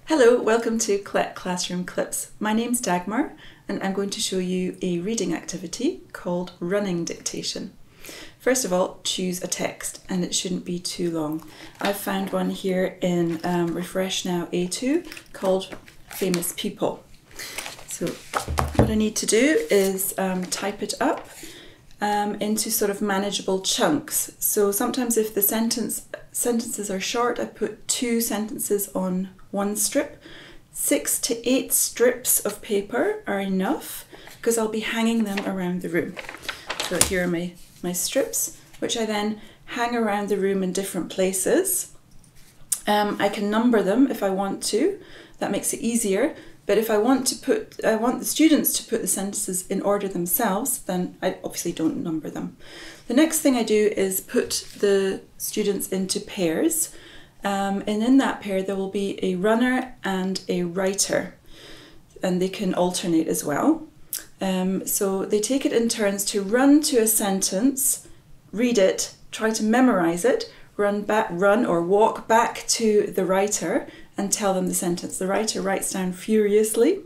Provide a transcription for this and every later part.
Hello, welcome to Classroom Clips. My name's Dagmar and I'm going to show you a reading activity called running dictation. First of all, choose a text and it shouldn't be too long. I've found one here in Refresh Now A2 called Famous People. So what I need to do is type it up into sort of manageable chunks. So sometimes if the sentences are short, I put 2 sentences on one strip. 6 to 8 strips of paper are enough because I'll be hanging them around the room. So here are my strips, which I then hang around the room in different places. I can number them if I want to. That makes it easier. But if I want the students to put the sentences in order themselves, then I obviously don't number them. The next thing I do is put the students into pairs. And in that pair there will be a runner and a writer, and they can alternate as well. So they take it in turns to run to a sentence, read it, try to memorize it, run or walk back to the writer and tell them the sentence. The writer writes down furiously.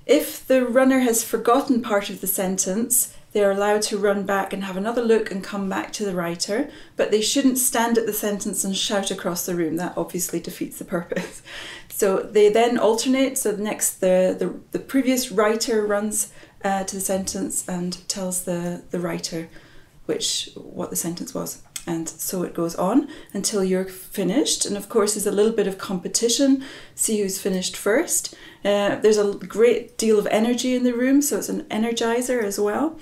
If the runner has forgotten part of the sentence, they're allowed to run back and have another look and come back to the writer, but they shouldn't stand at the sentence and shout across the room. That obviously defeats the purpose. So they then alternate. So next the previous writer runs to the sentence and tells the writer what the sentence was. And so it goes on until you're finished. And of course there's a little bit of competition, see who's finished first. There's a great deal of energy in the room, so it's an energizer as well.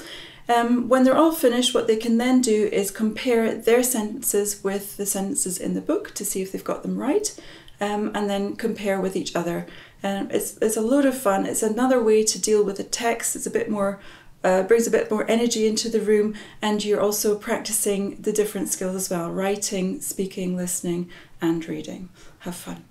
When they're all finished, what they can then do is compare their sentences with the sentences in the book to see if they've got them right, and then compare with each other. It's a load of fun. It's another way to deal with a text. It's a bit more brings a bit more energy into the room, and you're also practicing the different skills as well: writing, speaking, listening and reading. Have fun.